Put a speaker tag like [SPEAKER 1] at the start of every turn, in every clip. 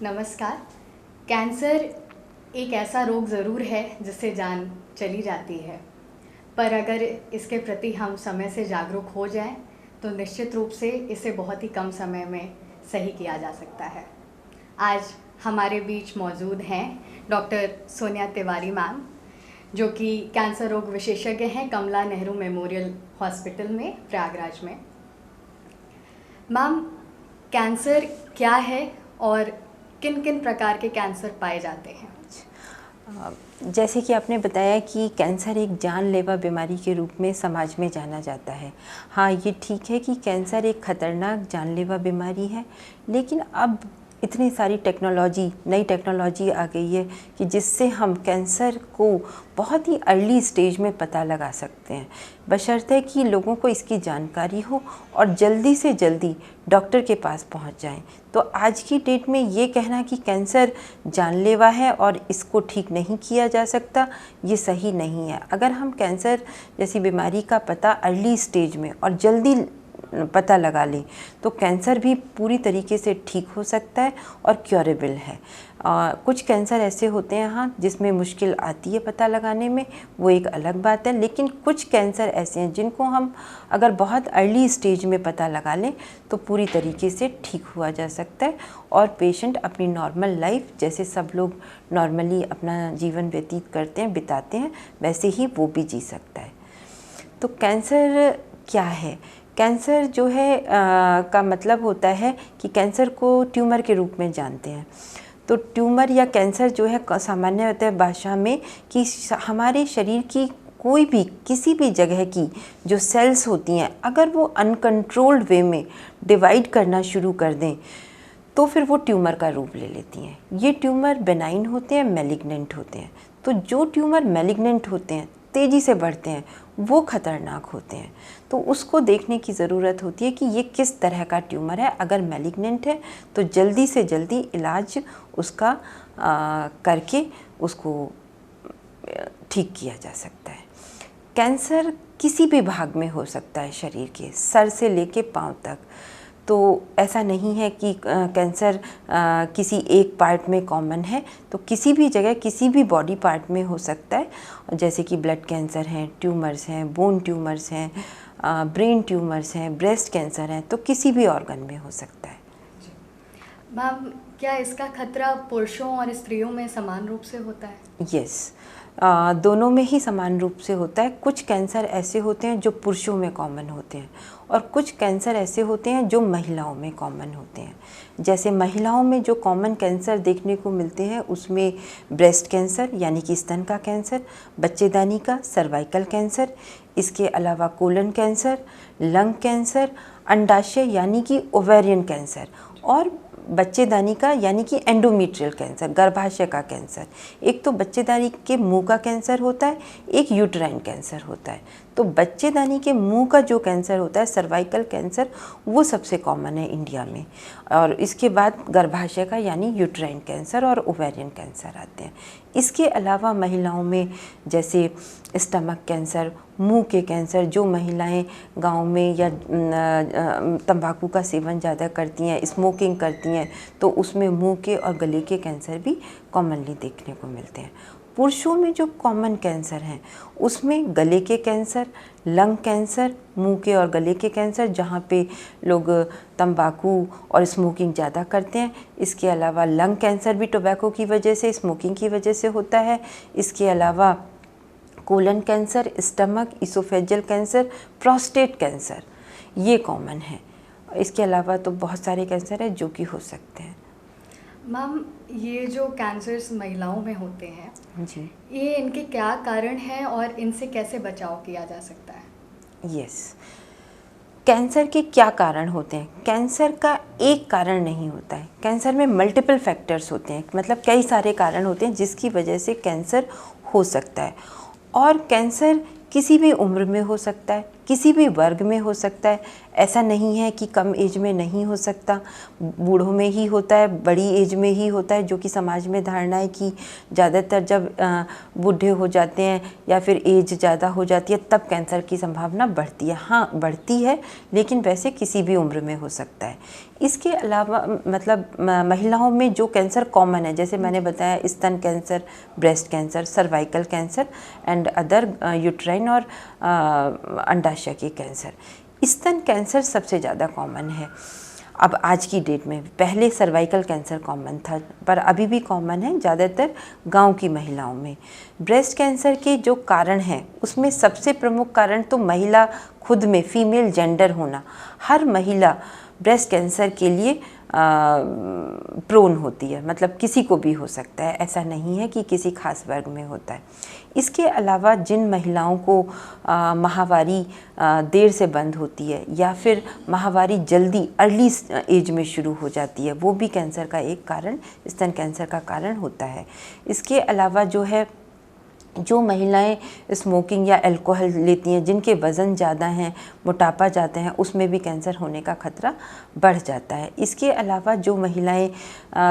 [SPEAKER 1] नमस्कार। कैंसर एक ऐसा रोग ज़रूर है जिससे जान चली जाती है, पर अगर इसके प्रति हम समय से जागरूक हो जाएं, तो निश्चित रूप से इसे बहुत ही कम समय में सही किया जा सकता है। आज हमारे बीच मौजूद हैं डॉक्टर सोनिया तिवारी मैम, जो कि कैंसर रोग विशेषज्ञ हैं कमला नेहरू मेमोरियल हॉस्पिटल में, प्रयागराज में। मैम, कैंसर क्या है और किन किन प्रकार के कैंसर पाए जाते हैं?
[SPEAKER 2] जैसे कि आपने बताया कि कैंसर एक जानलेवा बीमारी के रूप में समाज में जाना जाता है। हाँ, ये ठीक है कि कैंसर एक खतरनाक जानलेवा बीमारी है, लेकिन अब इतनी सारी नई टेक्नोलॉजी आ गई है कि जिससे हम कैंसर को बहुत ही अर्ली स्टेज में पता लगा सकते हैं, बशर्ते कि लोगों को इसकी जानकारी हो और जल्दी से जल्दी डॉक्टर के पास पहुंच जाएं। तो आज की डेट में ये कहना कि कैंसर जानलेवा है और इसको ठीक नहीं किया जा सकता, ये सही नहीं है। अगर हम कैंसर जैसी बीमारी का पता अर्ली स्टेज में और जल्दी पता लगा लें तो कैंसर भी पूरी तरीके से ठीक हो सकता है और क्योरेबल है। कुछ कैंसर ऐसे होते हैं हाँ जिसमें मुश्किल आती है पता लगाने में, वो एक अलग बात है, लेकिन कुछ कैंसर ऐसे हैं जिनको हम अगर बहुत अर्ली स्टेज में पता लगा लें तो पूरी तरीके से ठीक हुआ जा सकता है और पेशेंट अपनी नॉर्मल लाइफ, जैसे सब लोग नॉर्मली अपना जीवन व्यतीत करते हैं, बिताते हैं, वैसे ही वो भी जी सकता है। तो कैंसर क्या है? कैंसर जो है का मतलब होता है कि कैंसर को ट्यूमर के रूप में जानते हैं। तो ट्यूमर या कैंसर जो है सामान्य होता है भाषा में कि हमारे शरीर की कोई भी किसी भी जगह की जो सेल्स होती हैं, अगर वो अनकंट्रोल्ड वे में डिवाइड करना शुरू कर दें तो फिर वो ट्यूमर का रूप ले लेती हैं। ये ट्यूमर बेनाइन होते हैं, मैलिग्नेंट होते हैं। तो जो ट्यूमर मैलिग्नेंट होते हैं, तेज़ी से बढ़ते हैं, वो खतरनाक होते हैं। तो उसको देखने की ज़रूरत होती है कि ये किस तरह का ट्यूमर है। अगर मैलिग्नेंट है तो जल्दी से जल्दी इलाज उसका करके उसको ठीक किया जा सकता है। कैंसर किसी भी भाग में हो सकता है शरीर के, सर से लेके पाँव तक। तो ऐसा नहीं है कि कैंसर किसी एक पार्ट में कॉमन है, तो किसी भी जगह किसी भी बॉडी पार्ट में हो सकता है, जैसे कि ब्लड कैंसर हैं, ट्यूमर्स हैं, बोन ट्यूमर्स हैं, ब्रेन ट्यूमर्स हैं, ब्रेस्ट कैंसर हैं, तो किसी भी ऑर्गन में हो सकता है।
[SPEAKER 1] मैम, क्या इसका खतरा पुरुषों और स्त्रियों में समान रूप से होता है?
[SPEAKER 2] यस, दोनों में ही समान रूप से होता है। कुछ कैंसर ऐसे होते हैं जो पुरुषों में कॉमन होते हैं और कुछ कैंसर ऐसे होते हैं जो महिलाओं में कॉमन होते हैं। जैसे महिलाओं में जो कॉमन कैंसर देखने को मिलते हैं उसमें ब्रेस्ट कैंसर यानी कि स्तन का कैंसर, बच्चेदानी का, सर्वाइकल कैंसर, इसके अलावा कोलन कैंसर, लंग कैंसर, अंडाशय यानी कि ओवेरियन कैंसर और बच्चेदानी का यानी कि एंडोमेट्रियल कैंसर, गर्भाशय का कैंसर। एक तो बच्चेदानी के मुंह का कैंसर होता है, एक यूट्राइन कैंसर होता है। तो बच्चेदानी के मुंह का जो कैंसर होता है, सर्वाइकल कैंसर, वो सबसे कॉमन है इंडिया में, और इसके बाद गर्भाशय का यानी यूट्राइन कैंसर और ओवेरियन कैंसर आते हैं। इसके अलावा महिलाओं में जैसे स्टमक कैंसर, मुंह के कैंसर, जो महिलाएं गांव में या तंबाकू का सेवन ज़्यादा करती हैं, स्मोकिंग करती हैं, तो उसमें मुंह के और गले के कैंसर भी कॉमनली देखने को मिलते हैं। पुरुषों में जो कॉमन कैंसर हैं उसमें गले के कैंसर, लंग कैंसर, मुंह के और गले के कैंसर, जहाँ पे लोग तंबाकू और स्मोकिंग ज़्यादा करते हैं। इसके अलावा लंग कैंसर भी टोबैको की वजह से, स्मोकिंग की वजह से होता है। इसके अलावा colon cancer, stomach, oesophageal cancer, prostate cancer, ये कॉमन है। इसके अलावा तो बहुत सारे कैंसर हैं जो कि हो सकते हैं।
[SPEAKER 1] मैम, ये जो कैंसर्स महिलाओं में होते हैं
[SPEAKER 2] जी,
[SPEAKER 1] ये इनके क्या कारण हैं और इनसे कैसे बचाव किया जा सकता है?
[SPEAKER 2] यस, कैंसर के क्या कारण होते हैं? कैंसर का एक कारण नहीं होता है, कैंसर में मल्टीपल फैक्टर्स होते हैं, मतलब कई सारे कारण होते हैं जिसकी वजह से कैंसर हो सकता है। और कैंसर किसी भी उम्र में हो सकता है, किसी भी वर्ग में हो सकता है, ऐसा नहीं है कि कम एज में नहीं हो सकता, बूढ़ों में ही होता है, बड़ी एज में ही होता है, जो कि समाज में धारणा है कि ज़्यादातर जब बूढ़े हो जाते हैं या फिर एज ज़्यादा हो जाती है तब कैंसर की संभावना बढ़ती है। हाँ, बढ़ती है, लेकिन वैसे किसी भी उम्र में हो सकता है। इसके अलावा मतलब महिलाओं में जो कैंसर कॉमन है, जैसे मैंने बताया, स्तन cancer, breast cancer, cervical cancer and other uterine और अंडाशय के कैंसर। स्तन कैंसर सबसे ज़्यादा कॉमन है अब आज की डेट में। पहले सर्वाइकल कैंसर कॉमन था, पर अभी भी कॉमन है ज़्यादातर गांव की महिलाओं में। ब्रेस्ट कैंसर के जो कारण हैं उसमें सबसे प्रमुख कारण तो महिला खुद में फीमेल जेंडर होना। हर महिला ब्रेस्ट कैंसर के लिए प्रोन होती है, मतलब किसी को भी हो सकता है, ऐसा नहीं है कि किसी खास वर्ग में होता है। इसके अलावा जिन महिलाओं को माहवारी देर से बंद होती है या फिर माहवारी जल्दी अर्ली एज में शुरू हो जाती है, वो भी कैंसर का एक कारण, स्तन कैंसर का कारण होता है। इसके अलावा जो है, जो महिलाएं स्मोकिंग या अल्कोहल लेती हैं, जिनके वज़न ज़्यादा हैं, मोटापा ज़्यादा हैं, उसमें भी कैंसर होने का खतरा बढ़ जाता है। इसके अलावा जो महिलाएं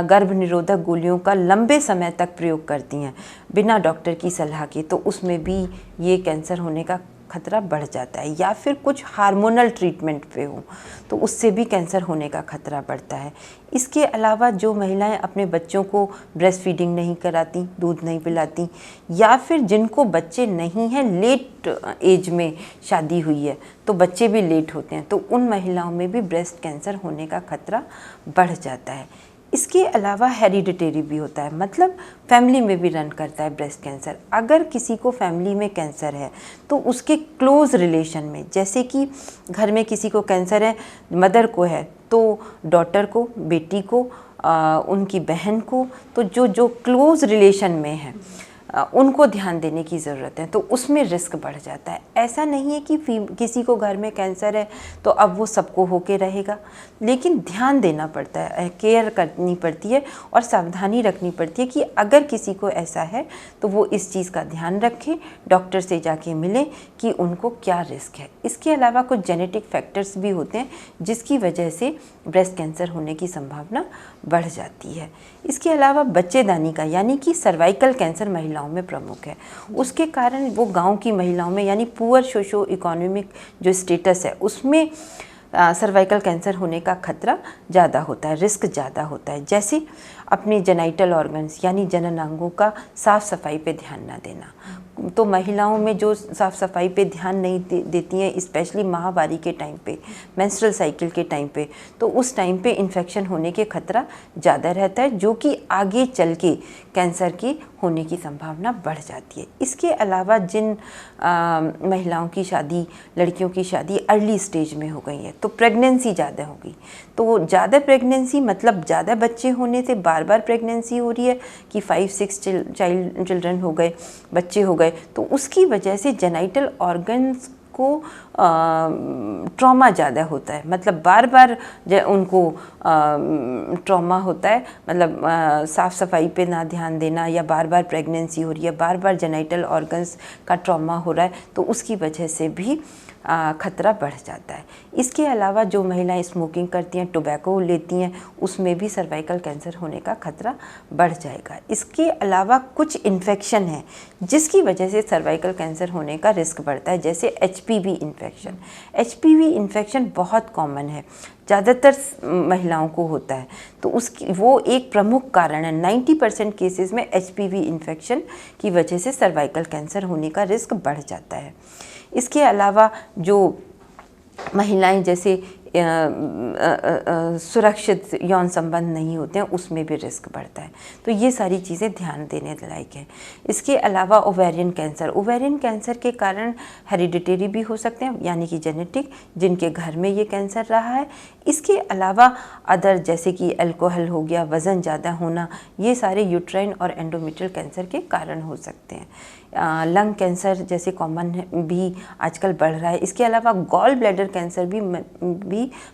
[SPEAKER 2] गर्भ निरोधक गोलियों का लंबे समय तक प्रयोग करती हैं बिना डॉक्टर की सलाह के, तो उसमें भी ये कैंसर होने का खतरा बढ़ जाता है। या फिर कुछ हार्मोनल ट्रीटमेंट पे हो तो उससे भी कैंसर होने का खतरा बढ़ता है। इसके अलावा जो महिलाएं अपने बच्चों को ब्रेस्ट फीडिंग नहीं कराती, दूध नहीं पिलाती, या फिर जिनको बच्चे नहीं हैं, लेट एज में शादी हुई है तो बच्चे भी लेट होते हैं, तो उन महिलाओं में भी ब्रेस्ट कैंसर होने का खतरा बढ़ जाता है। इसके अलावा हेरिडिटरी भी होता है, मतलब फैमिली में भी रन करता है ब्रेस्ट कैंसर। अगर किसी को फैमिली में कैंसर है तो उसके क्लोज रिलेशन में, जैसे कि घर में किसी को कैंसर है, मदर को है तो डॉटर को, बेटी को, उनकी बहन को, तो जो जो क्लोज रिलेशन में है उनको ध्यान देने की ज़रूरत है, तो उसमें रिस्क बढ़ जाता है। ऐसा नहीं है कि किसी को घर में कैंसर है तो अब वो सबको होके रहेगा, लेकिन ध्यान देना पड़ता है, केयर करनी पड़ती है और सावधानी रखनी पड़ती है कि अगर किसी को ऐसा है तो वो इस चीज़ का ध्यान रखें, डॉक्टर से जाके मिलें कि उनको क्या रिस्क है। इसके अलावा कुछ जेनेटिक फैक्टर्स भी होते हैं जिसकी वजह से ब्रेस्ट कैंसर होने की संभावना बढ़ जाती है। इसके अलावा बच्चेदानी का, यानी कि सर्वाइकल कैंसर महिलाओं में प्रमुख है। उसके कारण वो गांव की महिलाओं में, यानी पुअर सोशो इकोनॉमिक जो स्टेटस है उसमें सर्वाइकल कैंसर होने का खतरा ज़्यादा होता है, रिस्क ज़्यादा होता है। जैसे अपने जेनाइटल ऑर्गन्स यानी जननांगों का साफ़ सफाई पे ध्यान ना देना, तो महिलाओं में जो साफ़ सफाई पे ध्यान नहीं देती हैं, स्पेशली माहवारी के टाइम पे, मेंस्ट्रुअल साइकिल के टाइम पे, तो उस टाइम पे इन्फेक्शन होने के खतरा ज़्यादा रहता है, जो कि आगे चल के कैंसर के होने की संभावना बढ़ जाती है। इसके अलावा जिन महिलाओं की शादी, लड़कियों की शादी अर्ली स्टेज में हो गई है तो प्रेगनेंसी ज़्यादा हो गई, तो ज़्यादा प्रेगनेंसी मतलब ज़्यादा बच्चे होने से बार बार प्रेगनेंसी हो रही है कि 5-6 चिल्ड्रन हो गए, बच्चे हो गए, तो उसकी वजह से जेनाइटल ऑर्गन्स को ट्रॉमा ज़्यादा होता है, मतलब बार बार उनको ट्रॉमा होता है, मतलब साफ़ सफाई पे ना ध्यान देना, या बार बार प्रेगनेंसी हो रही है, बार बार जेनाइटल ऑर्गन्स का ट्रॉमा हो रहा है, तो उसकी वजह से भी खतरा बढ़ जाता है। इसके अलावा जो महिलाएं स्मोकिंग करती हैं, टोबैको लेती हैं, उसमें भी सर्वाइकल कैंसर होने का खतरा बढ़ जाएगा। इसके अलावा कुछ इन्फेक्शन है जिसकी वजह से सर्वाइकल कैंसर होने का रिस्क बढ़ता है, जैसे HPV इन्फेक्शन। HPV इन्फेक्शन बहुत कॉमन है, ज़्यादातर महिलाओं को होता है, तो उसकी वो एक प्रमुख कारण है। 90% केसेस में HPV इन्फेक्शन की वजह से सर्वाइकल कैंसर होने का रिस्क बढ़ जाता है। इसके अलावा जो महिलाएं जैसे सुरक्षित यौन संबंध नहीं होते हैं, उसमें भी रिस्क बढ़ता है, तो ये सारी चीज़ें ध्यान देने लायक है। इसके अलावा ओवेरियन कैंसर के कारण हेरिडिटरी भी हो सकते हैं, यानी कि जेनेटिक, जिनके घर में ये कैंसर रहा है। इसके अलावा अदर जैसे कि अल्कोहल हो गया, वज़न ज़्यादा होना, ये सारे यूट्राइन और एंडोमेट्रियल कैंसर के कारण हो सकते हैं। लंग कैंसर जैसे कॉमन भी आजकल बढ़ रहा है। इसके अलावा गॉल ब्लैडर कैंसर भी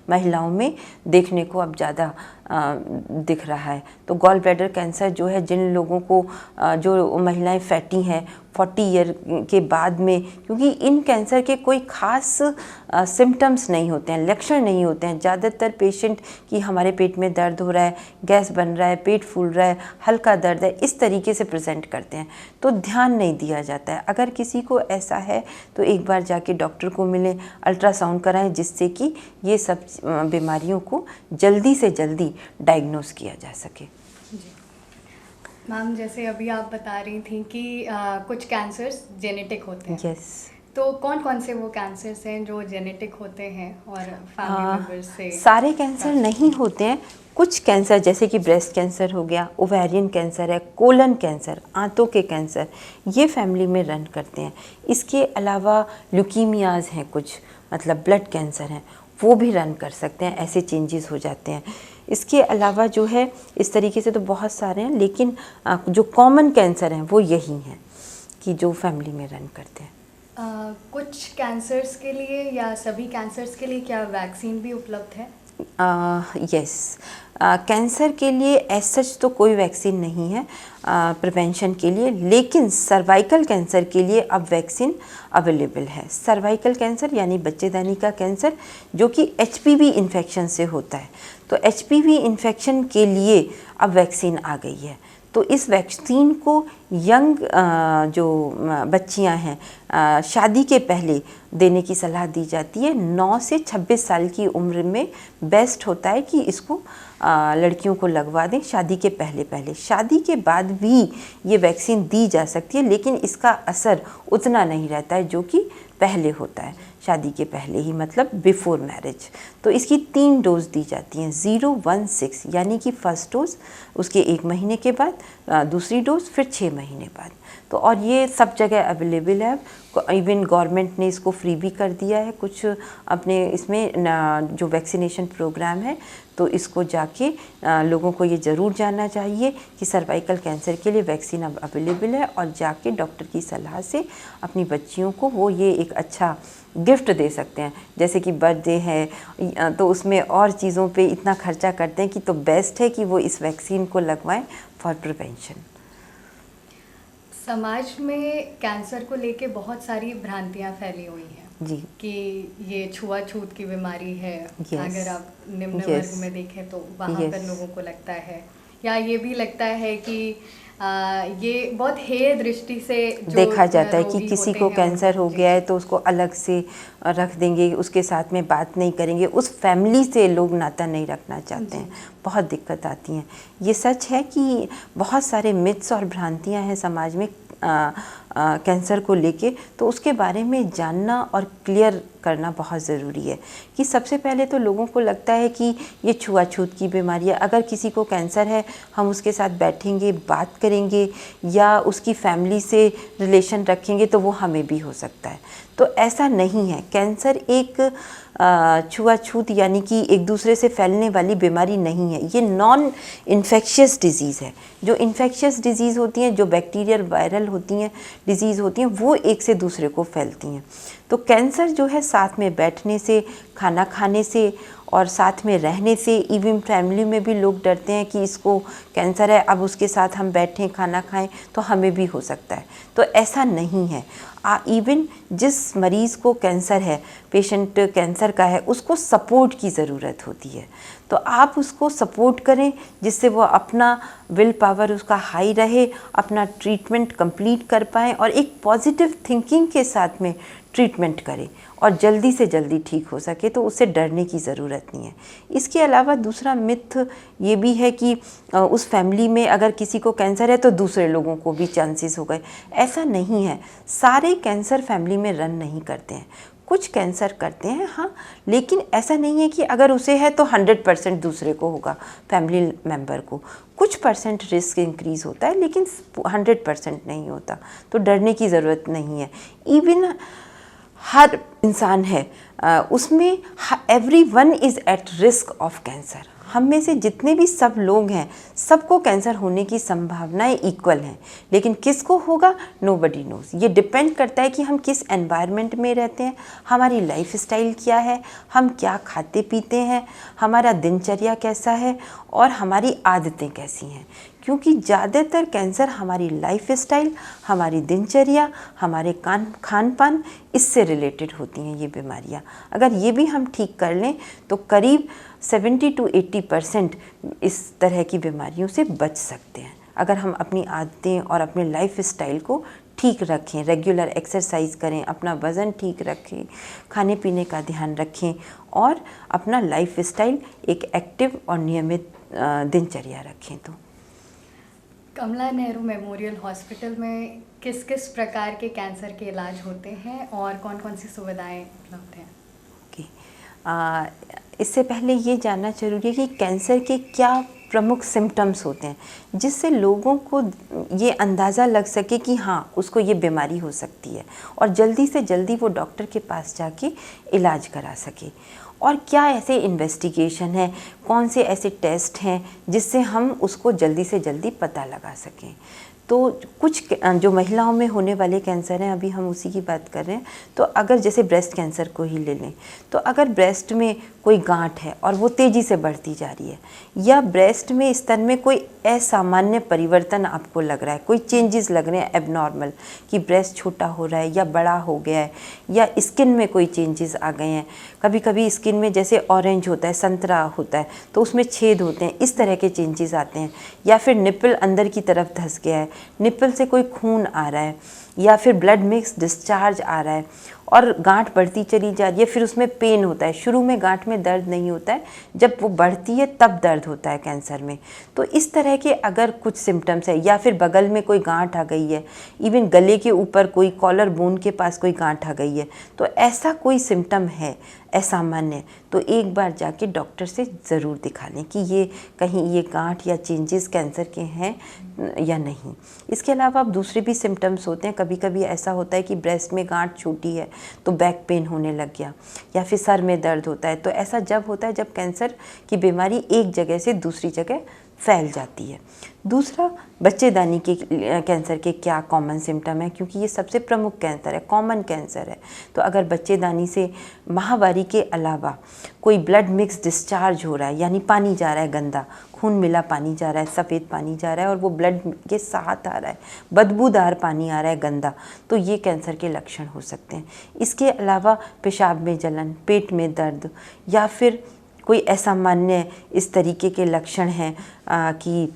[SPEAKER 2] महिलाओं में देखने को अब ज़्यादा दिख रहा है। तो गॉल ब्लैडर कैंसर जो है, जिन लोगों को जो महिलाएं फैटी हैं 40 ईयर के बाद में, क्योंकि इन कैंसर के कोई ख़ास सिम्टम्स नहीं होते हैं, लक्षण नहीं होते हैं। ज़्यादातर पेशेंट कि हमारे पेट में दर्द हो रहा है, गैस बन रहा है, पेट फूल रहा है, हल्का दर्द है, इस तरीके से प्रेजेंट करते हैं, तो ध्यान नहीं दिया जाता है। अगर किसी को ऐसा है तो एक बार जाके डॉक्टर को मिलें, अल्ट्रासाउंड कराएं, जिससे कि ये सब बीमारियों को जल्दी से जल्दी डायग्नोस किया जा सके।
[SPEAKER 1] मैम, जैसे अभी आप बता रही थी कि कुछ कैंसर्स जेनेटिक होते हैं।
[SPEAKER 2] यस।
[SPEAKER 1] तो कौन कौन से वो कैंसर्स हैं जो जेनेटिक होते हैं और फैमिली मेंबर्स से?
[SPEAKER 2] सारे कैंसर नहीं होते हैं। कुछ कैंसर जैसे कि ब्रेस्ट कैंसर हो गया, ओवेरियन कैंसर है, कोलन कैंसर, आंतों के कैंसर, ये फैमिली में रन करते हैं। इसके अलावा ल्यूकीमियाज हैं कुछ, मतलब ब्लड कैंसर हैं, वो भी रन कर सकते हैं, ऐसे चेंजेस हो जाते हैं। इसके अलावा जो है इस तरीके से तो बहुत सारे हैं, लेकिन जो कॉमन कैंसर हैं वो यही हैं कि जो फैमिली में रन करते हैं।
[SPEAKER 1] कुछ कैंसर्स के लिए या सभी कैंसर्स के लिए क्या वैक्सीन भी उपलब्ध है?
[SPEAKER 2] यस, कैंसर के लिए एज सच तो कोई वैक्सीन नहीं है प्रिवेंशन के लिए, लेकिन सर्वाइकल कैंसर के लिए अब वैक्सीन अवेलेबल है। सर्वाइकल कैंसर यानी बच्चेदानी का कैंसर, जो कि एचपीवी इन्फेक्शन से होता है, तो एचपीवी इन्फेक्शन के लिए अब वैक्सीन आ गई है। तो इस वैक्सीन को यंग जो बच्चियां हैं शादी के पहले देने की सलाह दी जाती है। 9 से 26 साल की उम्र में बेस्ट होता है कि इसको लड़कियों को लगवा दें शादी के पहले। शादी के बाद भी ये वैक्सीन दी जा सकती है, लेकिन इसका असर उतना नहीं रहता है जो कि पहले होता है, शादी के पहले ही, मतलब बिफोर मैरिज। तो इसकी 3 डोज दी जाती हैं, 0, 1, 6, यानी कि फर्स्ट डोज उसके 1 महीने के बाद, दूसरी डोज फिर 6 महीने बाद। तो और ये सब जगह अवेलेबल है, इवन गवर्नमेंट ने इसको फ्री भी कर दिया है कुछ अपने इसमें जो वैक्सीनेशन प्रोग्राम है। तो इसको जाके लोगों को ये ज़रूर जानना चाहिए कि सर्वाइकल कैंसर के लिए वैक्सीन अब अवेलेबल है, और जाके डॉक्टर की सलाह से अपनी बच्चियों को वो ये एक अच्छा गिफ्ट दे सकते हैं। जैसे कि बर्थडे है तो उसमें और चीज़ों पे इतना खर्चा करते हैं कि तो बेस्ट है कि वो इस वैक्सीन को लगवाएं फॉर प्रिवेंशन।
[SPEAKER 1] समाज में कैंसर को लेके बहुत सारी भ्रांतियां फैली हुई हैं
[SPEAKER 2] जी, कि
[SPEAKER 1] ये छुआछूत की बीमारी है।
[SPEAKER 2] yes,
[SPEAKER 1] अगर आप निम्न वर्ग में देखें तो वहाँ
[SPEAKER 2] yes,
[SPEAKER 1] पर लोगों को लगता है, या ये भी लगता है कि ये बहुत हेय दृष्टि से
[SPEAKER 2] देखा जाता है कि किसी को कैंसर हो गया है तो उसको अलग से रख देंगे, उसके साथ में बात नहीं करेंगे, उस फैमिली से लोग नाता नहीं रखना चाहते हैं, बहुत दिक्कत आती हैं। ये सच है कि बहुत सारे मिथ्स और भ्रांतियां हैं समाज में कैंसर को लेके, तो उसके बारे में जानना और क्लियर करना बहुत ज़रूरी है। कि सबसे पहले तो लोगों को लगता है कि ये छुआछूत की बीमारी है, अगर किसी को कैंसर है हम उसके साथ बैठेंगे, बात करेंगे या उसकी फैमिली से रिलेशन रखेंगे तो वो हमें भी हो सकता है। तो ऐसा नहीं है। कैंसर एक छुआछूत यानी कि एक दूसरे से फैलने वाली बीमारी नहीं है, ये नॉन इन्फेक्शियस डिजीज़ है। जो इन्फेक्शियस डिजीज़ होती हैं, जो बैक्टीरियल वायरल होती हैं, डिजीज़ होती हैं, वो एक से दूसरे को फैलती हैं। तो कैंसर जो है साथ में बैठने से, खाना खाने से और साथ में रहने से, इवन फैमिली में भी लोग डरते हैं कि इसको कैंसर है, अब उसके साथ हम बैठें खाना खाएं तो हमें भी हो सकता है। तो ऐसा नहीं है। इवन जिस मरीज़ को कैंसर है, पेशेंट कैंसर का है, उसको सपोर्ट की ज़रूरत होती है। तो आप उसको सपोर्ट करें जिससे वो अपना विल पावर उसका हाई रहे, अपना ट्रीटमेंट कंप्लीट कर पाएँ और एक पॉजिटिव थिंकिंग के साथ में ट्रीटमेंट करें और जल्दी से जल्दी ठीक हो सके। तो उससे डरने की ज़रूरत नहीं है। इसके अलावा दूसरा मिथ ये भी है कि उस फैमिली में अगर किसी को कैंसर है तो दूसरे लोगों को भी चांसेस हो गए। ऐसा नहीं है। सारे कैंसर फैमिली में रन नहीं करते हैं, कुछ कैंसर करते हैं हाँ, लेकिन ऐसा नहीं है कि अगर उसे है तो 100% दूसरे को होगा, फैमिली मेम्बर को। कुछ परसेंट रिस्क इंक्रीज़ होता है लेकिन 100% नहीं होता। तो डरने की ज़रूरत नहीं है। इवन हर इंसान है उसमें everyone is at risk of cancer. हम में से जितने भी सब लोग हैं सबको कैंसर होने की संभावनाएं इक्वल हैं, लेकिन किसको होगा नोबडी नोज। ये डिपेंड करता है कि हम किस एनवायरनमेंट में रहते हैं, हमारी लाइफ स्टाइल क्या है, हम क्या खाते पीते हैं, हमारा दिनचर्या कैसा है और हमारी आदतें कैसी हैं। क्योंकि ज़्यादातर कैंसर हमारी लाइफ स्टाइल, हमारी दिनचर्या, हमारे खान पान, इससे रिलेटेड होती हैं ये बीमारियां। अगर ये भी हम ठीक कर लें तो करीब 70 to 80% इस तरह की बीमारियों से बच सकते हैं, अगर हम अपनी आदतें और अपने लाइफ स्टाइल को ठीक रखें, रेगुलर एक्सरसाइज करें, अपना वज़न ठीक रखें, खाने पीने का ध्यान रखें और अपना लाइफ स्टाइल एक एक्टिव और नियमित दिनचर्या रखें। तो
[SPEAKER 1] कमला नेहरू मेमोरियल हॉस्पिटल में किस किस प्रकार के कैंसर के इलाज होते हैं और कौन कौन सी सुविधाएं उपलब्ध हैं?
[SPEAKER 2] इससे पहले ये जानना जरूरी है कि कैंसर के क्या प्रमुख सिम्टम्स होते हैं, जिससे लोगों को ये अंदाज़ा लग सके कि हाँ उसको ये बीमारी हो सकती है और जल्दी से जल्दी वो डॉक्टर के पास जाके इलाज करा सके। और क्या ऐसे इन्वेस्टिगेशन है, कौन से ऐसे टेस्ट हैं जिससे हम उसको जल्दी से जल्दी पता लगा सकें। तो कुछ जो महिलाओं में होने वाले कैंसर हैं, अभी हम उसी की बात कर रहे हैं। तो अगर जैसे ब्रेस्ट कैंसर को ही ले लें, तो अगर ब्रेस्ट में कोई गांठ है और वो तेज़ी से बढ़ती जा रही है, या ब्रेस्ट में स्तन में कोई असामान्य परिवर्तन आपको लग रहा है, कोई चेंजेस लग रहे हैं एबनॉर्मल, कि ब्रेस्ट छोटा हो रहा है या बड़ा हो गया है, या स्किन में कोई चेंजेस आ गए हैं, कभी कभी स्किन में जैसे ऑरेंज होता है, संतरा होता है तो उसमें छेद होते हैं, इस तरह के चेंजेस आते हैं, या फिर निप्पल अंदर की तरफ धंस गया है, निप्पल से कोई खून आ रहा है, या फिर ब्लड मिक्स डिस्चार्ज आ रहा है और गांठ बढ़ती चली जा रही है, फिर उसमें पेन होता है। शुरू में गांठ में दर्द नहीं होता है, जब वो बढ़ती है तब दर्द होता है कैंसर में। तो इस तरह के अगर कुछ सिम्टम्स है, या फिर बगल में कोई गांठ आ गई है, इवन गले के ऊपर कोई कॉलर बोन के पास कोई गांठ आ गई है, तो ऐसा कोई सिम्टम है असामान्य, तो एक बार जाके डॉक्टर से ज़रूर दिखा लें कि ये कहीं ये गांठ या चेंजेस कैंसर के हैं या नहीं। इसके अलावा अब दूसरे भी सिम्टम्स होते हैं। कभी कभी ऐसा होता है कि ब्रेस्ट में गांठ छोटी है तो बैक पेन होने लग गया, या फिर सर में दर्द होता है। तो ऐसा जब होता है जब कैंसर की बीमारी एक जगह से दूसरी जगह फैल जाती है। दूसरा, बच्चेदानी के कैंसर के क्या कॉमन सिम्टम है, क्योंकि ये सबसे प्रमुख कैंसर है, कॉमन कैंसर है। तो अगर बच्चेदानी से माहवारी के अलावा कोई ब्लड मिक्स डिस्चार्ज हो रहा है, यानी पानी जा रहा है गंदा, खून मिला पानी जा रहा है, सफ़ेद पानी जा रहा है और वो ब्लड के साथ आ रहा है, बदबूदार पानी आ रहा है गंदा, तो ये कैंसर के लक्षण हो सकते हैं। इसके अलावा पेशाब में जलन, पेट में दर्द, या फिर कोई असामान्य इस तरीके के लक्षण हैं कि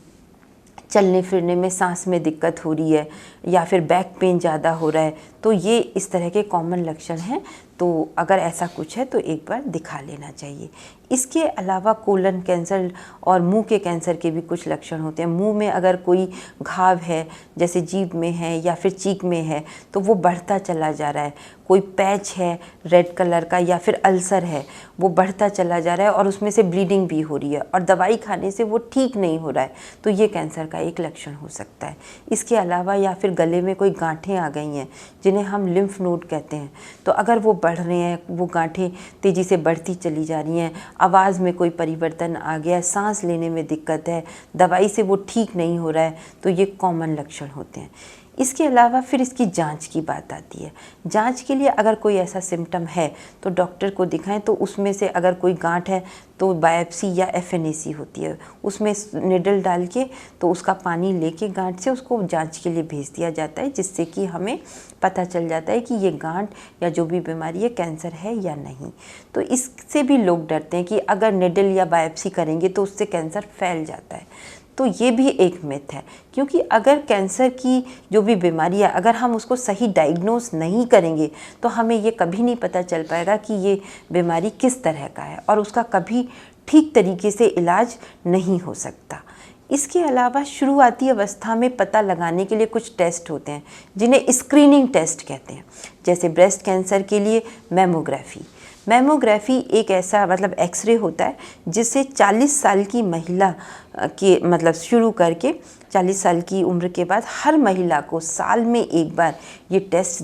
[SPEAKER 2] चलने फिरने में, सांस में दिक्कत हो रही है, या फिर बैक पेन ज़्यादा हो रहा है, तो ये इस तरह के कॉमन लक्षण हैं। तो अगर ऐसा कुछ है तो एक बार दिखा लेना चाहिए। इसके अलावा कोलन कैंसर और मुंह के कैंसर के भी कुछ लक्षण होते हैं। मुंह में अगर कोई घाव है, जैसे जीभ में है या फिर चीक में है, तो वो बढ़ता चला जा रहा है। कोई पैच है रेड कलर का या फिर अल्सर है, वो बढ़ता चला जा रहा है और उसमें से ब्लीडिंग भी हो रही है और दवाई खाने से वो ठीक नहीं हो रहा है, तो ये कैंसर का एक लक्षण हो सकता है। इसके अलावा या फिर गले में कोई गांठें आ गई हैं जिन्हें हम लिम्फ नोड कहते हैं, तो अगर वो बढ़ रहे हैं, वो गांठें तेज़ी से बढ़ती चली जा रही हैं, आवाज़ में कोई परिवर्तन आ गया है, सांस लेने में दिक्कत है, दवाई से वो ठीक नहीं हो रहा है, तो ये कॉमन लक्षण होते हैं। इसके अलावा फिर इसकी जांच की बात आती है। जांच के लिए अगर कोई ऐसा सिम्टम है तो डॉक्टर को दिखाएं। तो उसमें से अगर कोई गांठ है तो बायोप्सी या FNAC होती है, उसमें निडल डाल के तो उसका पानी लेके गांठ से उसको जांच के लिए भेज दिया जाता है, जिससे कि हमें पता चल जाता है कि ये गांठ या जो भी बीमारी है कैंसर है या नहीं। तो इससे भी लोग डरते हैं कि अगर निडल या बायोप्सी करेंगे तो उससे कैंसर फैल जाता है, तो ये भी एक मिथ है। क्योंकि अगर कैंसर की जो भी बीमारी है, अगर हम उसको सही डायग्नोस नहीं करेंगे तो हमें ये कभी नहीं पता चल पाएगा कि ये बीमारी किस तरह का है और उसका कभी ठीक तरीके से इलाज नहीं हो सकता। इसके अलावा शुरुआती अवस्था में पता लगाने के लिए कुछ टेस्ट होते हैं जिन्हें स्क्रीनिंग टेस्ट कहते हैं। जैसे ब्रेस्ट कैंसर के लिए मैमोग्राफी, मैमोग्राफी एक ऐसा मतलब एक्सरे होता है जिससे 40 साल की महिला के मतलब शुरू करके 40 साल की उम्र के बाद हर महिला को साल में एक बार ये टेस्ट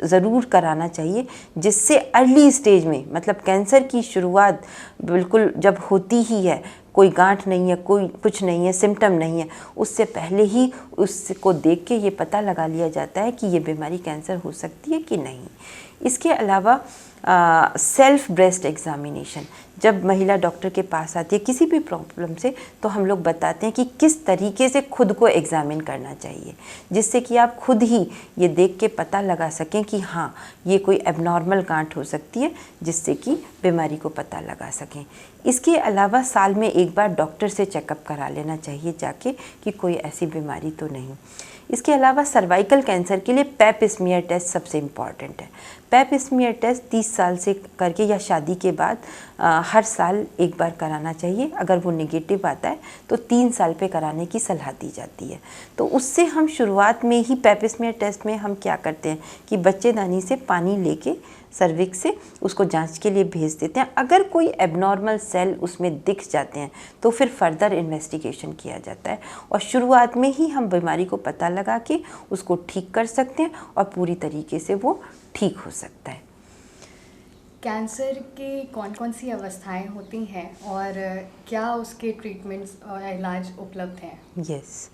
[SPEAKER 2] ज़रूर कराना चाहिए, जिससे अर्ली स्टेज में मतलब कैंसर की शुरुआत बिल्कुल जब होती ही है, कोई गांठ नहीं है, कोई कुछ नहीं है, सिम्टम नहीं है, उससे पहले ही उसको देख के ये पता लगा लिया जाता है कि ये बीमारी कैंसर हो सकती है कि नहीं। इसके अलावा सेल्फ ब्रेस्ट एग्जामिनेशन, जब महिला डॉक्टर के पास आती है किसी भी प्रॉब्लम से, तो हम लोग बताते हैं कि किस तरीके से खुद को एग्जामिन करना चाहिए, जिससे कि आप खुद ही ये देख के पता लगा सकें कि हाँ ये कोई एबनॉर्मल गांठ हो सकती है, जिससे कि बीमारी को पता लगा सकें। इसके अलावा साल में एक बार डॉक्टर से चेकअप करा लेना चाहिए जाके कि कोई ऐसी बीमारी तो नहीं। इसके अलावा सर्वाइकल कैंसर के लिए पैप स्मीयर टेस्ट सबसे इम्पॉर्टेंट है। पैप स्मीयर टेस्ट 30 साल से करके या शादी के बाद हर साल एक बार कराना चाहिए। अगर वो नेगेटिव आता है तो 3 साल पे कराने की सलाह दी जाती है। तो उससे हम शुरुआत में ही पैप स्मीयर टेस्ट में हम क्या करते हैं कि बच्चेदानी से पानी लेके सर्विक्स से उसको जांच के लिए भेज देते हैं। अगर कोई एबनॉर्मल सेल उसमें दिख जाते हैं तो फिर फर्दर इन्वेस्टिगेशन किया जाता है और शुरुआत में ही हम बीमारी को पता लगा के उसको ठीक कर सकते हैं और पूरी तरीके से वो ठीक हो सकता है।
[SPEAKER 1] कैंसर की कौन कौन सी अवस्थाएं होती हैं और क्या उसके ट्रीटमेंट्स और इलाज उपलब्ध हैं?
[SPEAKER 2] यस,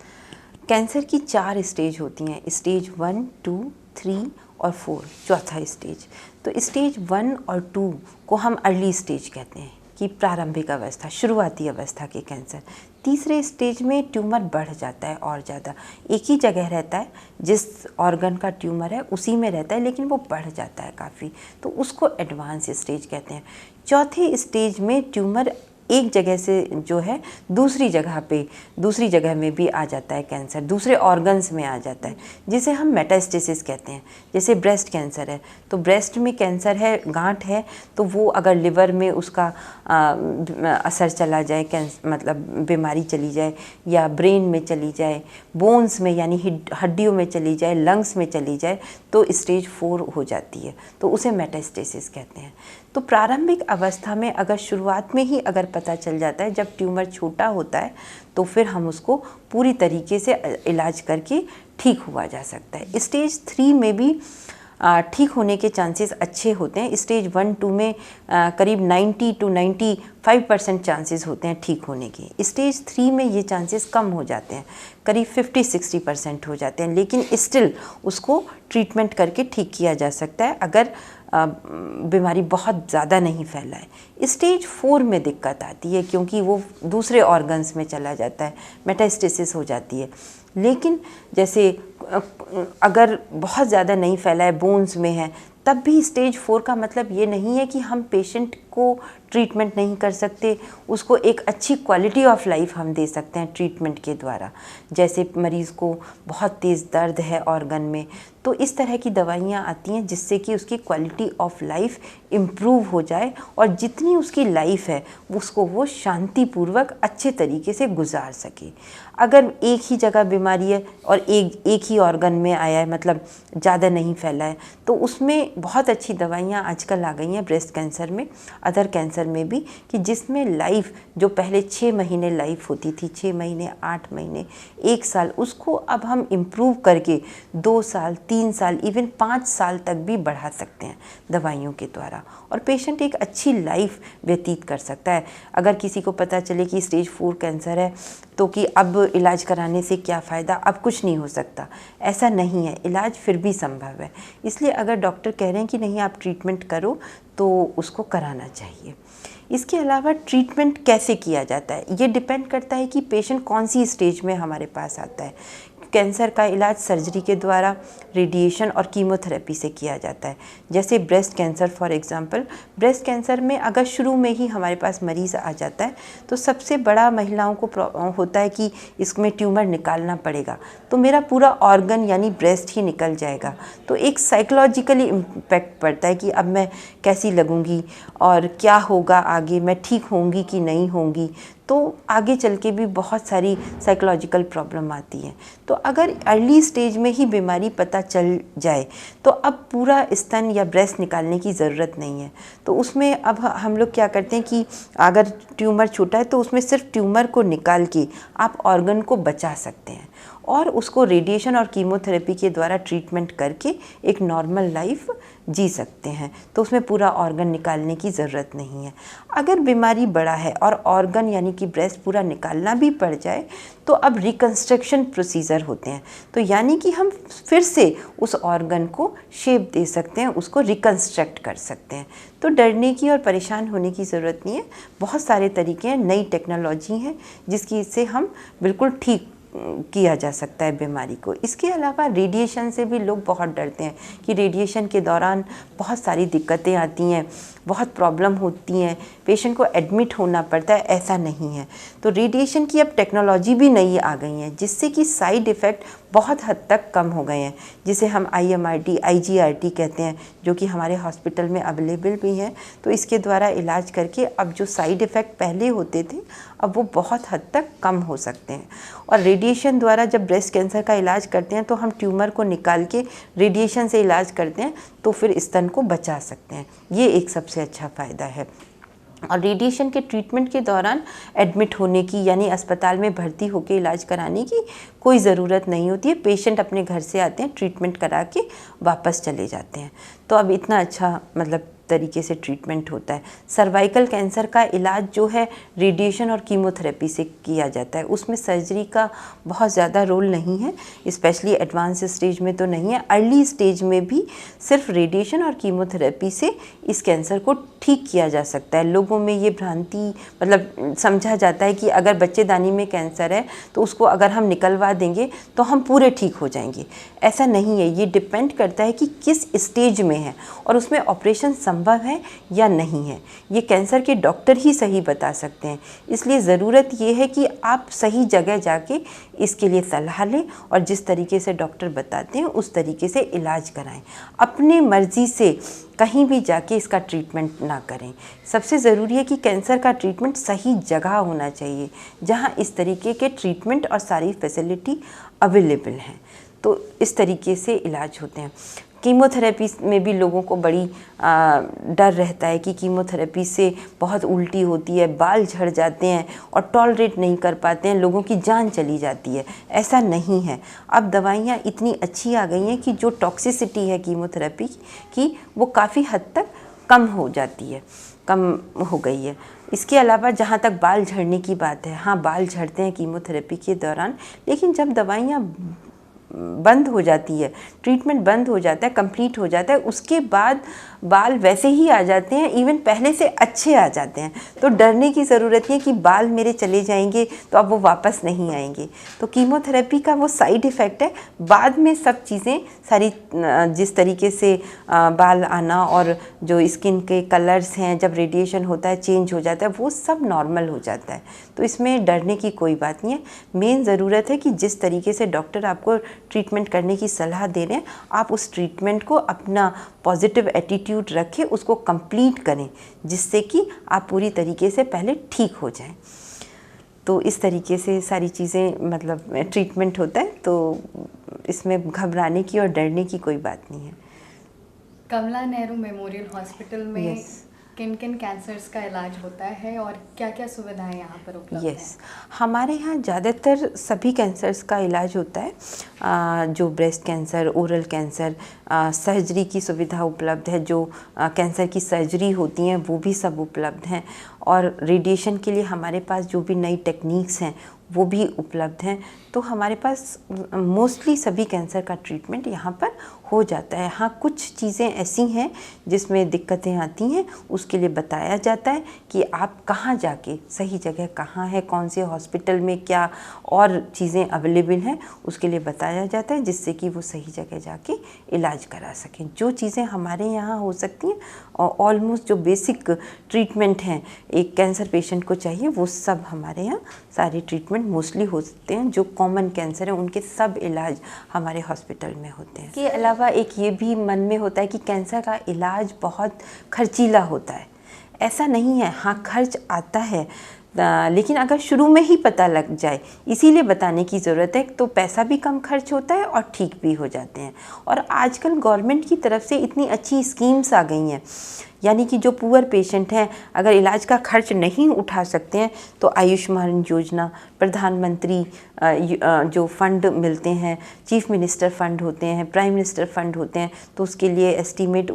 [SPEAKER 2] कैंसर की 4 स्टेज होती हैं, स्टेज 1, 2, 3 और 4, चौथा स्टेज। तो स्टेज 1 और 2 को हम अर्ली स्टेज कहते हैं कि प्रारंभिक अवस्था, शुरुआती अवस्था के कैंसर। तीसरे स्टेज में ट्यूमर बढ़ जाता है और ज़्यादा, एक ही जगह रहता है, जिस ऑर्गन का ट्यूमर है उसी में रहता है, लेकिन वो बढ़ जाता है काफ़ी, तो उसको एडवांस स्टेज कहते हैं। चौथे स्टेज में ट्यूमर एक जगह से जो है दूसरी जगह में भी आ जाता है कैंसर, दूसरे ऑर्गन्स में आ जाता है, जिसे हम मेटास्टेसिस कहते हैं। जैसे ब्रेस्ट कैंसर है तो ब्रेस्ट में कैंसर है, गांठ है, तो वो अगर लिवर में उसका असर चला जाए, मतलब बीमारी चली जाए, या ब्रेन में चली जाए, बोन्स में यानी हड्डियों में चली जाए, लंग्स में चली जाए, तो स्टेज 4 हो जाती है, तो उसे मेटास्टेसिस कहते हैं। तो प्रारंभिक अवस्था में अगर शुरुआत में ही अगर पता चल जाता है, जब ट्यूमर छोटा होता है, तो फिर हम उसको पूरी तरीके से इलाज करके ठीक हुआ जा सकता है। स्टेज 3 में भी ठीक होने के चांसेस अच्छे होते हैं। स्टेज 1, 2 में करीब 90 to 95% चांसेस होते हैं ठीक होने के। स्टेज 3 में ये चांसेस कम हो जाते हैं, करीब 50-60% हो जाते हैं, लेकिन स्टिल उसको ट्रीटमेंट करके ठीक किया जा सकता है अगर बीमारी बहुत ज़्यादा नहीं फैलाए। स्टेज 4 में दिक्कत आती है क्योंकि वो दूसरे ऑर्गन्स में चला जाता है, मेटास्टेसिस हो जाती है। लेकिन जैसे अगर बहुत ज़्यादा नहीं फैला है, बोन्स में है, तब भी स्टेज 4 का मतलब ये नहीं है कि हम पेशेंट को ट्रीटमेंट नहीं कर सकते, उसको एक अच्छी क्वालिटी ऑफ लाइफ हम दे सकते हैं ट्रीटमेंट के द्वारा। जैसे मरीज़ को बहुत तेज़ दर्द है ऑर्गन में, तो इस तरह की दवाइयाँ आती हैं जिससे कि उसकी क्वालिटी ऑफ लाइफ इम्प्रूव हो जाए और जितनी उसकी लाइफ है उसको वो शांतिपूर्वक अच्छे तरीके से गुजार सके। अगर एक ही जगह बीमारी है और एक ही ऑर्गन में आया है, मतलब ज़्यादा नहीं फैला है, तो उसमें बहुत अच्छी दवाइयाँ आजकल आ गई हैं ब्रेस्ट कैंसर में, अदर कैंसर में भी, कि जिसमें लाइफ जो पहले 6 महीने लाइफ होती थी, 6 महीने, 8 महीने, 1 साल, उसको अब हम इम्प्रूव करके 2 साल, 3 साल, इवन 5 साल तक भी बढ़ा सकते हैं दवाइयों के द्वारा, और पेशेंट एक अच्छी लाइफ व्यतीत कर सकता है। अगर किसी को पता चले कि स्टेज 4 कैंसर है तो कि अब इलाज कराने से क्या फ़ायदा, अब कुछ नहीं हो सकता, ऐसा नहीं है, इलाज फिर भी संभव है। इसलिए अगर डॉक्टर कह रहे हैं कि नहीं आप ट्रीटमेंट करो तो उसको कराना चाहिए। इसके अलावा ट्रीटमेंट कैसे किया जाता है ये डिपेंड करता है कि पेशेंट कौन सी स्टेज में हमारे पास आता है। कैंसर का इलाज सर्जरी के द्वारा, रेडिएशन और कीमोथेरेपी से किया जाता है। जैसे breast cancer for example, breast cancer में अगर शुरू में ही हमारे पास मरीज़ आ जाता है तो सबसे बड़ा महिलाओं को होता है कि इसमें ट्यूमर निकालना पड़ेगा, तो मेरा पूरा ऑर्गन यानी ब्रेस्ट ही निकल जाएगा, तो एक साइकोलॉजिकली इम्पैक्ट पड़ता है कि अब मैं कैसी लगूंगी और क्या होगा आगे, मैं ठीक होंगी कि नहीं होंगी। तो आगे चल के भी बहुत सारी साइकोलॉजिकल प्रॉब्लम आती है। तो अगर अर्ली स्टेज में ही बीमारी पता चल जाए तो अब पूरा स्तन या ब्रेस्ट निकालने की ज़रूरत नहीं है। तो उसमें अब हम लोग क्या करते हैं कि अगर ट्यूमर छोटा है तो उसमें सिर्फ ट्यूमर को निकाल के आप ऑर्गन को बचा सकते हैं और उसको रेडिएशन और कीमोथेरेपी के द्वारा ट्रीटमेंट करके एक नॉर्मल लाइफ जी सकते हैं। तो उसमें पूरा ऑर्गन निकालने की ज़रूरत नहीं है। अगर बीमारी बड़ा है और ऑर्गन यानी कि ब्रेस्ट पूरा निकालना भी पड़ जाए तो अब रिकंस्ट्रक्शन प्रोसीजर होते हैं। तो यानी कि हम फिर से उस ऑर्गन को शेप दे सकते हैं, उसको रिकंस्ट्रक्ट कर सकते हैं। तो डरने की और परेशान होने की ज़रूरत नहीं है। बहुत सारे तरीके हैं, नई टेक्नोलॉजी हैं जिसकी से हम बिल्कुल ठीक किया जा सकता है बीमारी को। इसके अलावा रेडिएशन से भी लोग बहुत डरते हैं कि रेडिएशन के दौरान बहुत सारी दिक्कतें आती हैं, बहुत प्रॉब्लम होती हैं, पेशेंट को एडमिट होना पड़ता है। ऐसा नहीं है। तो रेडिएशन की अब टेक्नोलॉजी भी नई आ गई है जिससे कि साइड इफ़ेक्ट बहुत हद तक कम हो गए हैं, जिसे हम IMRT IGRT कहते हैं, जो कि हमारे हॉस्पिटल में अवेलेबल भी हैं। तो इसके द्वारा इलाज करके अब जो साइड इफ़ेक्ट पहले होते थे अब वो बहुत हद तक कम हो सकते हैं। और रेडिएशन द्वारा जब ब्रेस्ट कैंसर का इलाज करते हैं तो हम ट्यूमर को निकाल के रेडिएशन से इलाज करते हैं तो फिर स्तन को बचा सकते हैं। ये एक सबसे अच्छा फ़ायदा है। और रेडिएशन के ट्रीटमेंट के दौरान एडमिट होने की यानी अस्पताल में भर्ती होकर इलाज कराने की कोई ज़रूरत नहीं होती है। पेशेंट अपने घर से आते हैं, ट्रीटमेंट करा के वापस चले जाते हैं। तो अब इतना अच्छा मतलब तरीके से ट्रीटमेंट होता है। सर्वाइकल कैंसर का इलाज जो है रेडिएशन और कीमोथेरेपी से किया जाता है। उसमें सर्जरी का बहुत ज़्यादा रोल नहीं है, स्पेशली एडवांस स्टेज में तो नहीं है। अर्ली स्टेज में भी सिर्फ रेडिएशन और कीमोथेरेपी से इस कैंसर को ठीक किया जा सकता है। लोगों में ये भ्रांति मतलब समझा जाता है कि अगर बच्चेदानी में कैंसर है तो उसको अगर हम निकलवा देंगे तो हम पूरे ठीक हो जाएंगे। ऐसा नहीं है। ये डिपेंड करता है कि किस स्टेज में है और उसमें ऑपरेशन संभव है या नहीं है। ये कैंसर के डॉक्टर ही सही बता सकते हैं। इसलिए ज़रूरत ये है कि आप सही जगह जाके इसके लिए सलाह लें और जिस तरीके से डॉक्टर बताते हैं उस तरीके से इलाज कराएं। अपने मर्ज़ी से कहीं भी जाके इसका ट्रीटमेंट ना करें। सबसे ज़रूरी है कि कैंसर का ट्रीटमेंट सही जगह होना चाहिए जहां इस तरीके के ट्रीटमेंट और सारी फैसिलिटी अवेलेबल हैं। तो इस तरीके से इलाज होते हैं। कीमोथेरेपी में भी लोगों को बड़ी डर रहता है कि कीमोथेरेपी से बहुत उल्टी होती है, बाल झड़ जाते हैं और टॉलरेट नहीं कर पाते हैं, लोगों की जान चली जाती है। ऐसा नहीं है। अब दवाइयाँ इतनी अच्छी आ गई हैं कि जो टॉक्सिसिटी है कीमोथेरेपी की वो काफ़ी हद तक कम हो जाती है, कम हो गई है। इसके अलावा जहाँ तक बाल झड़ने की बात है, हाँ बाल झड़ते हैं कीमोथेरेपी के दौरान, लेकिन जब दवाइयाँ बंद हो जाती है, ट्रीटमेंट बंद हो जाता है, कंप्लीट हो जाता है, उसके बाद बाल वैसे ही आ जाते हैं, इवन पहले से अच्छे आ जाते हैं। तो डरने की ज़रूरत नहीं है कि बाल मेरे चले जाएंगे तो अब वो वापस नहीं आएंगे। तो कीमोथेरेपी का वो साइड इफ़ेक्ट है, बाद में सब चीज़ें सारी जिस तरीके से बाल आना और जो स्किन के कलर्स हैं जब रेडिएशन होता है चेंज हो जाता है, वो सब नॉर्मल हो जाता है। तो इसमें डरने की कोई बात नहीं है। मेन ज़रूरत है कि जिस तरीके से डॉक्टर आपको ट्रीटमेंट करने की सलाह दे रहे हैं आप उस ट्रीटमेंट को अपना पॉजिटिव एटीट्यूड रखें, उसको कंप्लीट करें जिससे कि आप पूरी तरीके से पहले ठीक हो जाएं। तो इस तरीके से सारी चीज़ें मतलब ट्रीटमेंट होता है। तो इसमें घबराने की और डरने की कोई बात नहीं है।
[SPEAKER 1] कमला नेहरू मेमोरियल हॉस्पिटल में किन किन कैंसर्स का इलाज होता है और क्या क्या सुविधाएं यहाँ पर उपलब्ध हैं?
[SPEAKER 2] हमारे यहाँ ज़्यादातर सभी कैंसर्स का इलाज होता है। जो breast cancer, oral cancer, surgery की सुविधा उपलब्ध है। जो कैंसर की सर्जरी होती हैं वो भी सब उपलब्ध हैं। और रेडिएशन के लिए हमारे पास जो भी नई टेक्निक्स हैं वो भी उपलब्ध हैं। तो हमारे पास मोस्टली सभी कैंसर का ट्रीटमेंट यहाँ पर हो जाता है। हाँ कुछ चीज़ें ऐसी हैं जिसमें दिक्कतें आती हैं, उसके लिए बताया जाता है कि आप कहाँ जाके सही जगह कहाँ है, कौन से हॉस्पिटल में क्या और चीज़ें अवेलेबल हैं, उसके लिए बताया जाता है जिससे कि वो सही जगह जाके इलाज करा सकें। जो चीज़ें हमारे यहाँ हो सकती हैं और ऑलमोस्ट जो बेसिक ट्रीटमेंट हैं एक कैंसर पेशेंट को चाहिए वो सब हमारे यहाँ सारे ट्रीटमेंट मोस्टली होते हैं। जो कॉमन कैंसर है उनके सब इलाज हमारे हॉस्पिटल में होते हैं। इसके अलावा एक ये भी मन में होता है कि कैंसर का इलाज बहुत खर्चीला होता है। ऐसा नहीं है। हाँ खर्च आता है, लेकिन अगर शुरू में ही पता लग जाए, इसीलिए बताने की ज़रूरत है, तो पैसा भी कम खर्च होता है और ठीक भी हो जाते हैं। और आजकल गवर्नमेंट की तरफ से इतनी अच्छी स्कीम्स आ गई हैं, यानी कि जो पुअर पेशेंट हैं अगर इलाज का खर्च नहीं उठा सकते हैं तो आयुष्मान योजना, प्रधानमंत्री जो फंड मिलते हैं, चीफ मिनिस्टर फंड होते हैं, प्राइम मिनिस्टर फंड होते हैं, तो उसके लिए एस्टीमेट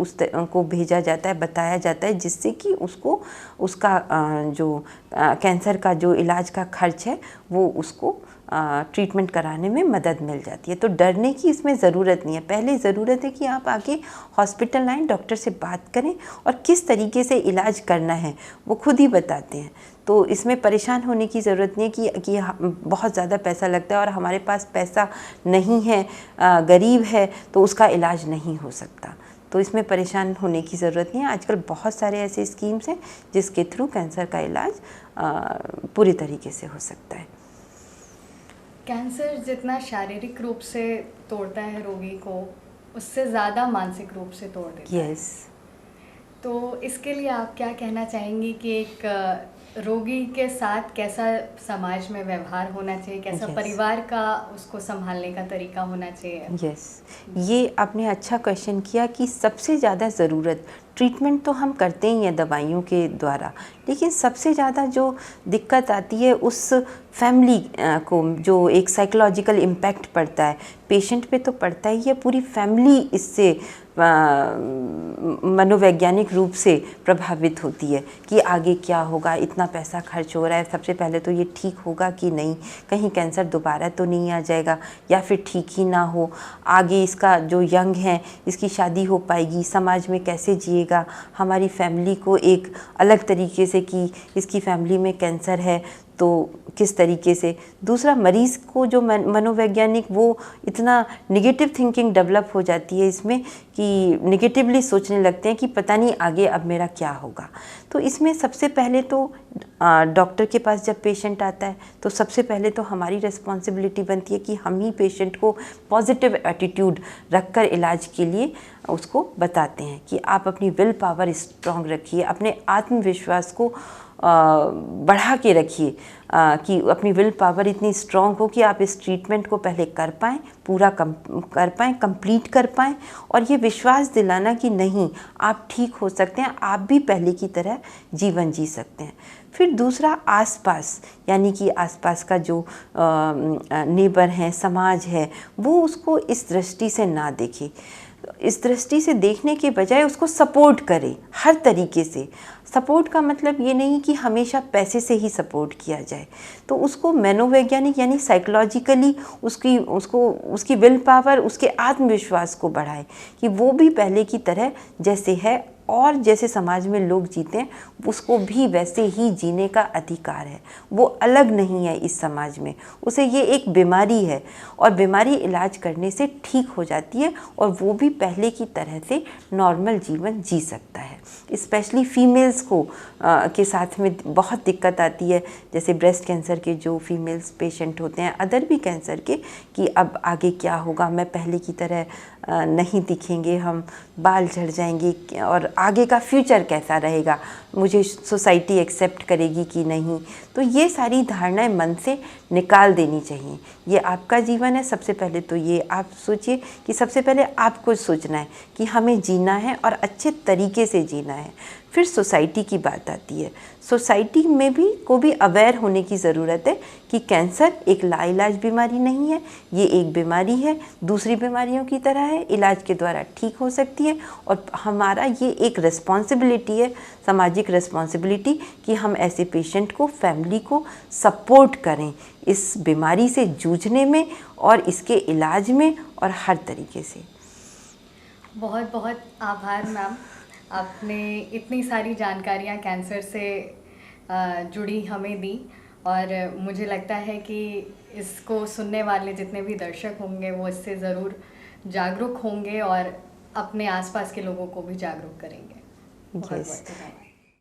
[SPEAKER 2] को भेजा जाता है, बताया जाता है, जिससे कि उसको उसका जो कैंसर का जो इलाज का खर्च है वो उसको ट्रीटमेंट कराने में मदद मिल जाती है। तो डरने की इसमें ज़रूरत नहीं है। पहले ज़रूरत है कि आप आके हॉस्पिटल आएँ, डॉक्टर से बात करें और किस तरीके से इलाज करना है वो खुद ही बताते हैं। तो इसमें परेशान होने की ज़रूरत नहीं है कि बहुत ज़्यादा पैसा लगता है और हमारे पास पैसा नहीं है, गरीब है तो उसका इलाज नहीं हो सकता। तो इसमें परेशान होने की ज़रूरत नहीं है। आजकल बहुत सारे ऐसे स्कीम्स हैं जिसके थ्रू कैंसर का इलाज पूरी तरीके से हो सकता है।
[SPEAKER 1] कैंसर जितना शारीरिक रूप से तोड़ता है रोगी को, उससे ज़्यादा मानसिक रूप से तोड़ देता है। तो इसके लिए आप क्या कहना चाहेंगी कि एक रोगी के साथ कैसा समाज में व्यवहार होना चाहिए, कैसा परिवार का उसको संभालने का तरीका होना चाहिए?
[SPEAKER 2] ये आपने अच्छा क्वेश्चन किया कि सबसे ज़्यादा ज़रूरत, ट्रीटमेंट तो हम करते ही हैं दवाइयों के द्वारा, लेकिन सबसे ज़्यादा जो दिक्कत आती है उस फैमिली को, जो एक साइकोलॉजिकल इम्पैक्ट पड़ता है पेशेंट पे तो पड़ता ही है, पूरी फैमिली इससे मनोवैज्ञानिक रूप से प्रभावित होती है कि आगे क्या होगा, इतना पैसा खर्च हो रहा है, सबसे पहले तो ये ठीक होगा कि नहीं, कहीं कैंसर दोबारा तो नहीं आ जाएगा, या फिर ठीक ही ना हो, आगे इसका जो यंग है इसकी शादी हो पाएगी, समाज में कैसे जिएगा, हमारी फैमिली को एक अलग तरीके से कि इसकी फैमिली में कैंसर है तो किस तरीके से। दूसरा, मरीज़ को जो मनोवैज्ञानिक वो इतना निगेटिव थिंकिंग डेवलप हो जाती है इसमें कि निगेटिवली सोचने लगते हैं कि पता नहीं आगे अब मेरा क्या होगा। तो इसमें सबसे पहले तो डॉक्टर के पास जब पेशेंट आता है तो सबसे पहले तो हमारी रिस्पॉन्सिबिलिटी बनती है कि हम ही पेशेंट को पॉजिटिव एटीट्यूड रखकर इलाज के लिए उसको बताते हैं कि आप अपनी विल पावर स्ट्रॉन्ग रखिए, अपने आत्मविश्वास को बढ़ा के रखिए कि अपनी विल पावर इतनी स्ट्रॉन्ग हो कि आप इस ट्रीटमेंट को पहले कर पाएँ, पूरा कर पाएँ, कंप्लीट कर पाएँ, और ये विश्वास दिलाना कि नहीं, आप ठीक हो सकते हैं, आप भी पहले की तरह जीवन जी सकते हैं। फिर दूसरा, आसपास, यानी कि आसपास का जो नेबर हैं, समाज है, वो उसको इस दृष्टि से ना देखे, इस दृष्टि से देखने के बजाय उसको सपोर्ट करे हर तरीके से। सपोर्ट का मतलब ये नहीं कि हमेशा पैसे से ही सपोर्ट किया जाए, तो उसको मनोवैज्ञानिक यानी साइकोलॉजिकली उसकी विल पावर, उसके आत्मविश्वास को बढ़ाए कि वो भी पहले की तरह जैसे है और जैसे समाज में लोग जीते हैं उसको भी वैसे ही जीने का अधिकार है। वो अलग नहीं है इस समाज में, उसे ये एक बीमारी है और बीमारी इलाज करने से ठीक हो जाती है और वो भी पहले की तरह से नॉर्मल जीवन जी सकता है। स्पेशली फीमेल्स को के साथ में बहुत दिक्कत आती है, जैसे ब्रेस्ट कैंसर के जो फीमेल्स पेशेंट होते हैं, अदर भी कैंसर के, कि अब आगे क्या होगा, मैं पहले की तरह नहीं दिखेंगे, हम बाल झड़ जाएंगे और आगे का फ्यूचर कैसा रहेगा, मुझे सोसाइटी एक्सेप्ट करेगी कि नहीं। तो ये सारी धारणाएं मन से निकाल देनी चाहिए। ये आपका जीवन है, सबसे पहले तो ये आप सोचिए कि सबसे पहले आपको सोचना है कि हमें जीना है और अच्छे तरीके से जीना है। फिर सोसाइटी की बात आती है, सोसाइटी में भी अवेयर होने की ज़रूरत है कि कैंसर एक लाइलाज बीमारी नहीं है, ये एक बीमारी है, दूसरी बीमारियों की तरह है, इलाज के द्वारा ठीक हो सकती है और हमारा ये एक रिस्पॉन्सिबिलिटी है, सामाजिक रिस्पॉन्सिबिलिटी, कि हम ऐसे पेशेंट को, फैमिली को सपोर्ट करें इस बीमारी से जूझने में और इसके इलाज में और हर तरीके से।
[SPEAKER 1] बहुत बहुत आभार मैम, आपने इतनी सारी जानकारियाँ कैंसर से जुड़ी हमें दी और मुझे लगता है कि इसको सुनने वाले जितने भी दर्शक होंगे वो इससे ज़रूर जागरूक होंगे और अपने आसपास के लोगों को भी जागरूक करेंगे। बहुत बहुत धन्यवाद।